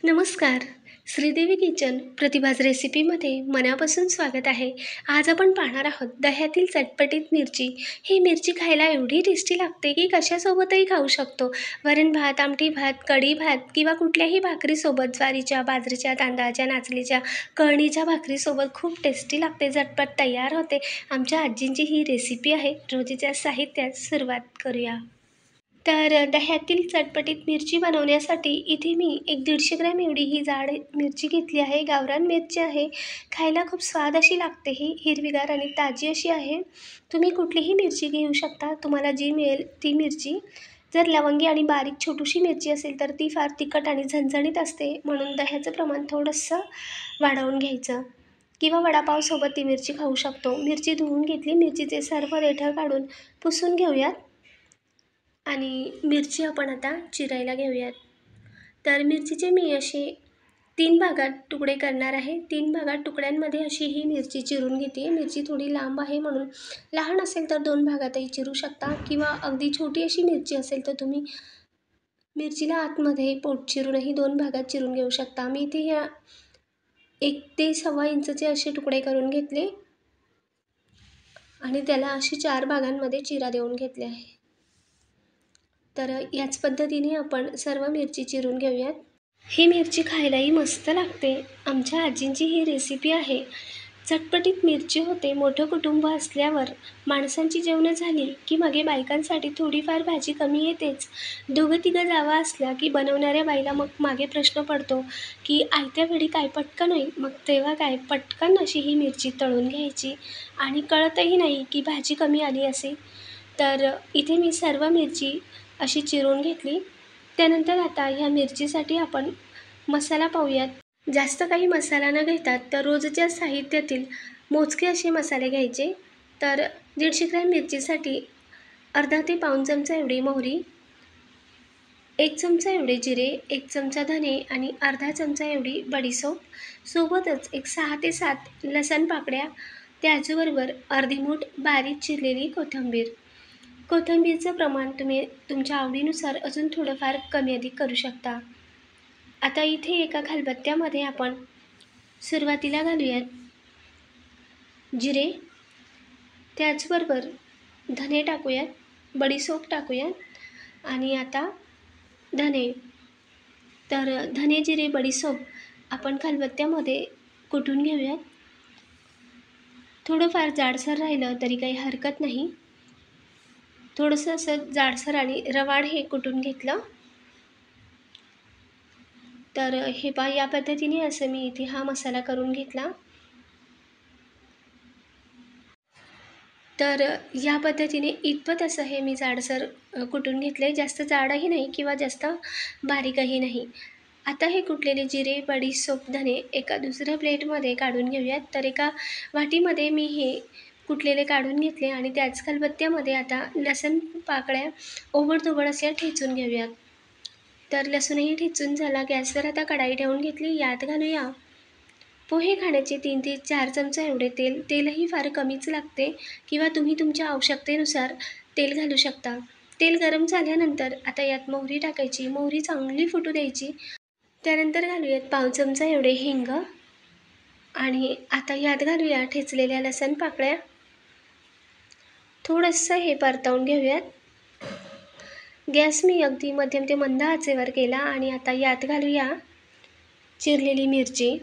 नमस्कार. श्रीदेवी किचन प्रतिभाज रेसिपीमध्ये मनापासून स्वागत आहे. आज आपण पाहणार आहोत दह्यातील चटपटीत मिरची. ही मिरची खायला एवढी टेस्टी लागते की कशासोबतही खाऊ शकतो. वरण भात, आमटी भात, कढी भात किंवा कुठल्याही भाकरीसोबत ज्वारीच्या, बाजरीच्या, तांदळाच्या, नाचणीच्या, कणीच्या भाकरीसोबत खूप टेस्टी लागते. झटपट तयार होते. आमच्या आजींची ही रेसिपी आहे. रोजच्या साहित्यात सुरुवात करूया. तर दह्यातील चटपटीत मिरची बनवण्यासाठी इथे मी एक 150 ग्रॅम एवढी ही जाड मिरची घेतली आहे. गावरान मिरची आहे. खायला खूप स्वाद अशी लागते. ही हिरवीगार आणि ताजी अशी आहे. तुम्ही कुठलीही मिरची घेऊ शकता, तुम्हाला जी मिळेल ती मिरची. जर लवंगी आणि बारीक छोटीशी मिरची असेल तर ती फार तिखट आणि झणझणीत असते, म्हणून दह्याचं प्रमाण थोडंसं वाढवून घ्यायचं. किंवा वडापावसोबत ती मिरची खाऊ शकतो. मिरची धुवून घेतली. मिरचीचे सर्व देठ काढून पुसून घेऊयात. आणि मिरची आपण आता चिरायला घेऊयात. तर मिरचीचे मी असे 3 भागात तुकडे करणार आहे. 3 भागात तुकड्यांमध्ये अशी ही मिरची चिरून घेते. मिरची थोडी लांब आहे, म्हणून लहान असेल तर 2 भागातही चिरू शकता किंवा अगदी छोटी अशी मिरची असेल तर तुम्ही मिरचीला आतमध्ये पोट चिरूनही 2 भागात चिरून घेऊ शकता. मी इथे ह्या 1 ते 1.25 इंचचे असे तुकडे करून घेतले आणि त्याला अशी 4 भागांमध्ये चिरा देऊन घेतले आहे. तर याच पद्धतीने आपण सर्व मिरची चिरून घेऊयात. ही मिरची खायलाही मस्त लागते. आमच्या आजींची ही रेसिपी आहे. चटपटीत मिरची होते. मोठं कुटुंब असल्यावर माणसांची जेवणं झाली की मागे बायकांसाठी थोडीफार भाजी कमी येतेच. 2-3 जावा असल्या की बनवणाऱ्या बाईला मग मागे प्रश्न पडतो की आयत्या वेळी काय पटकन होईल. मग तेव्हा काय पटकन अशी ही मिरची तळून घ्यायची आणि कळतही नाही की भाजी कमी आली असे. तर इथे मी सर्व मिरची अशी चिरून घेतली. त्यानंतर आता ह्या मिरचीसाठी आपण मसाला पाहूयात. जास्त काही मसाला न घेता तर रोजच्या साहित्यातील मोजके असे मसाले घ्यायचे. तर 150 ग्रॅम मिरचीसाठी अर्धा ते पाऊण चमचा एवढी मोहरी, 1 चमचा एवढे जिरे, 1 चमचा धने आणि अर्धा चमचा एवढी बडीशेप, सोबतच एक 6 ते 7 लसण पाकळ्या, त्याचबरोबर अर्धी मूठ बारीक चिरलेली कोथिंबीर. कोथिंबीरचं प्रमाण तुम्ही तुमच्या आवडीनुसार अजून थोडंफार कमी अधिक करू शकता. आता इथे एका खलबत्त्यामध्ये आपण सुरुवातीला घालूयात जिरे, त्याचबरोबर धने टाकूयात, बडीशेप टाकूयात आणि आता धने. तर धने, जिरे, बडीशेप आपण खलबत्त्यामध्ये कुटून घेऊयात. थोडंफार जाडसर राहिलं तरी काही हरकत नाही. थोडंसं असं जाडसर आणि रवाळ हे कुटून घेतलं. तर हे या पद्धतीने असं मी इथे हा मसाला करून घेतला. तर या पद्धतीने इतपत असं हे मी जाडसर कुटून घेतले. जास्त जाडही नाही किंवा जास्त बारीकही नाही. आता हे कुटलेले जिरे, बडीशेप, धने एका दुसऱ्या प्लेटमध्ये काढून घेऊयात. तर एका वाटीमध्ये मी हे कुटलेले काढून घेतले आणि त्याच खलबत्त्यामध्ये आता लसूण पाकळ्या ओबडधोबड अशा ठेचून घेऊयात. तर लसूणही ठेचून झाला. गॅसवर आता कढाई ठेवून घेतली. यात घालूया पोहे खाण्याचे 3 ते 4 चमचा एवढे तेल. तेलही फार कमीच लागते किंवा तुम्ही तुमच्या आवश्यकतेनुसार तेल घालू शकता. तेल गरम झाल्यानंतर आता यात मोहरी टाकायची. मोहरी चांगली फुटू द्यायची. त्यानंतर घालूयात पाव चमचा एवढे हिंग आणि आता यात घालूया ठेचलेल्या लसण पाकळ्या. थोडंसं हे परतवून घेऊयात. गॅस मी अगदी मध्यम ते मंद आचेवर केला आणि आता यात घालूया चिरलेली मिरची.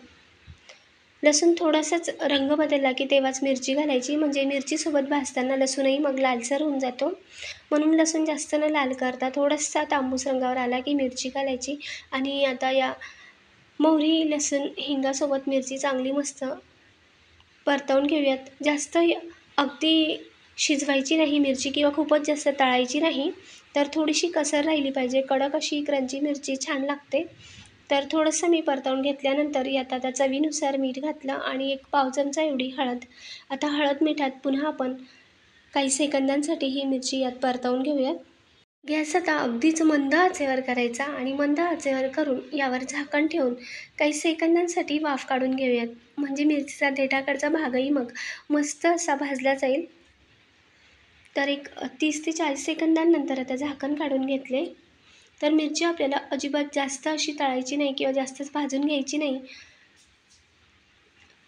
लसूण थोडासाच रंग बदलला की तेव्हाच मिरची घालायची, म्हणजे मिरचीसोबत भाजताना लसूणही मग लालसर होऊन जातो. म्हणून लसूण जास्त न लाल करता थोडासा तांबूस रंगावर आला की मिरची घालायची. आणि आता या मोहरी, लसूण, हिंगासोबत मिरची चांगली मस्त परतवून घेऊयात. जास्त अगदी शिजवायची नाही मिरची किंवा खूपच जास्त तळायची नाही. तर थोडीशी कसर राहिली पाहिजे. कडक अशी क्रंची मिरची छान लागते. तर थोडंसं मी परतवून घेतल्यानंतर यात आता चवीनुसार मीठ घातलं आणि 1 पाव चमचा एवढी हळद. आता हळद मिठात पुन्हा आपण काही सेकंदांसाठी ही मिरची यात परतवून घेऊयात. गॅस आता अगदीच मंद आचेवर करायचा आणि मंद आचेवर करून यावर झाकण ठेवून काही सेकंदांसाठी वाफ काढून घेऊयात, म्हणजे मिरचीचा देठाकडचा भागही मग मस्त असा भाजला जाईल. तर एक 30 ते 40 सेकंदांनंतर आता झाकण काढून घेतले. तर मिरची आपल्याला अजिबात जास्त अशी तळायची नाही किंवा जास्तच भाजून घ्यायची नाही.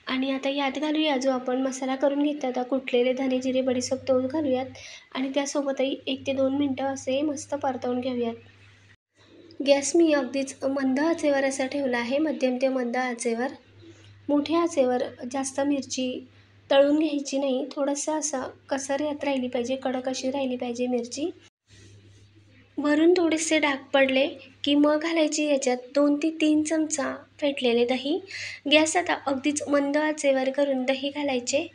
आणि आता यात घालूया जो आपण मसाला करून घेतला होता, कुटलेले धने, जिरे, बडीशेप तो घालूयात आणि त्यासोबतही 1 ते 2 मिनटं असे मस्त परतवून घेऊयात. गॅस मी अगदीच मंद आचेवर असा ठेवला आहे, मध्यम ते मंद आचेवर. मोठ्या आचेवर जास्त मिरची तळून घ्यायची नाही, थोडंसं असं कसरत राहिली पाहिजे, कडक अशी राहिली पाहिजे मिरची. वरून थोडेसे डाग पडले की मग घालायची याच्यात 2 ते 3 चमचा फेटलेले दही. गॅस आता अगदीच मंद आचेवर करून दही घालायचे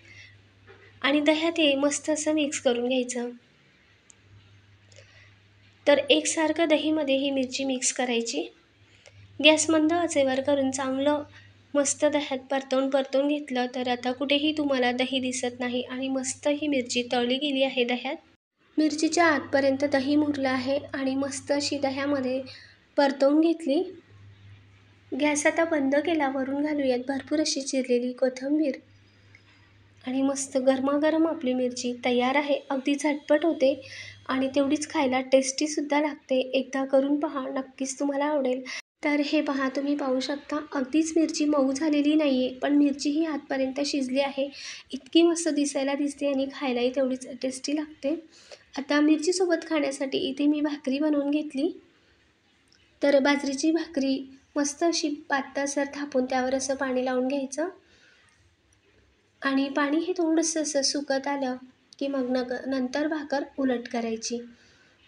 आणि दह्यात हे मस्त असं मिक्स करून घ्यायचं. तर एकसारखं दहीमध्ये ही मिरची मिक्स करायची. गॅस मंद आचेवर करून चांगलं मस्त दह्यात परतवून घेतलं तर आता कुठेही तुम्हाला दही दिसत नाही आणि मस्त ही मिरची तळली गेली आहे दह्यात. मिरचीच्या आतपर्यंत दही मुरलं आहे आणि मस्त अशी दह्यामध्ये परतवून घेतली. गॅस आता बंद केला. वरून घालूयात भरपूर अशी चिरलेली कोथिंबीर आणि मस्त गरमागरम आपली मिरची तयार आहे. अगदी झटपट होते आणि तेवढीच खायला टेस्टीसुद्धा लागते. एकदा करून पहा, नक्कीच तुम्हाला आवडेल. तर हे पहा, तुम्ही पाहू शकता अगदीच मिरची मऊ झालेली नाही आहे, पण मिरची ही आतपर्यंत शिजली आहे. इतकी मस्त दिसायला दिसते आणि खायलाही तेवढीच टेस्टी लागते. आता मिरचीसोबत खाण्यासाठी इथे मी भाकरी बनवून घेतली. तर बाजरीची भाकरी मस्त अशी पातळसर थापून त्यावर असं पाणी लावून घ्यायचं आणि पाणी हे थोडंसं असं सुकत आलं की मग नंतर भाकर उलट करायची.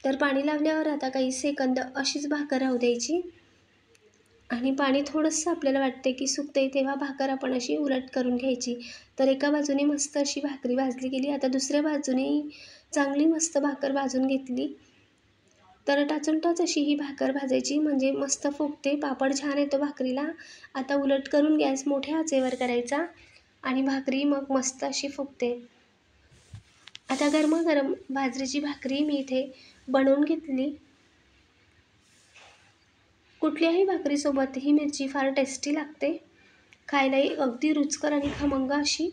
तर पाणी लावल्यावर आता काही सेकंद अशीच भाकर राहू द्यायची आणि पाणी थोडंसं आपल्याला वाटते की सुकते तेव्हा भाकर आपण अशी उलट करून घ्यायची. तर एका बाजूने मस्त अशी भाकरी भाजली गेली. आता दुसऱ्या बाजूने चांगली मस्त भाकर भाजून घेतली. तर टाचून-टाच अशी ही भाकर भाजायची म्हणजे मस्त फुगते. पापड छान येतो भाकरीला. आता उलट करून गॅस मोठ्या आचेवर करायचा आणि भाकरी मग मस्त अशी फुगते. आता गरमागरम बाजरीची भाकरी मी इथे बनवून घेतली. कुठल्याही भाकरीसोबत ही मिरची फार टेस्टी लागते. खायलाही अगदी रुचकर आणि खमंग अशी.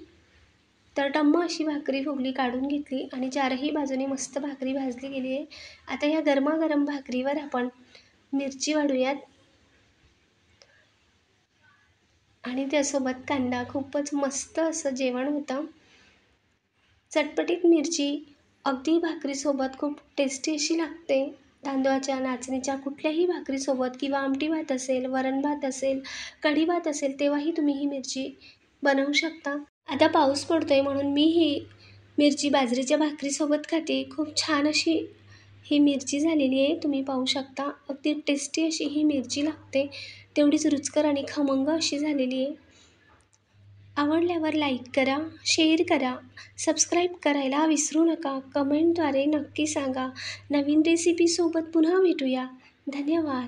तर टम्म अशी भाकरी फुगली, काढून घेतली आणि चारही बाजूने मस्त भाकरी भाजली गेली आहे. आता या गरमागरम भाकरीवर आपण मिरची वाढूयात आणि त्यासोबत कांदा. खूपच मस्त असं जेवण होतं. चटपटीत मिरची अगदी भाकरीसोबत खूप टेस्टी अशी लागते. तांदळाच्या, नाचणीच्या कुठल्याही भाकरीसोबत किंवा आमटी भात असेल, वरण भात असेल, कढी भात असेल तेव्हाही तुम्ही ही मिरची बनवू शकता. आता पाऊस पडतोय म्हणून मी ही मिरची बाजरीच्या भाकरीसोबत खाते. खूप छान अशी ही मिरची झालेली आहे. तुम्ही पाहू शकता अगदी टेस्टी अशी ही मिरची लागते. तेवढीच रुचकर आणि खमंग अशी झालेली आहे. आवडल्यावर लाईक करा, शेअर करा, सबस्क्राईब करायला विसरू नका. कमेंटद्वारे नक्की सांगा. नवीन रेसिपीसोबत पुन्हा भेटूया. धन्यवाद.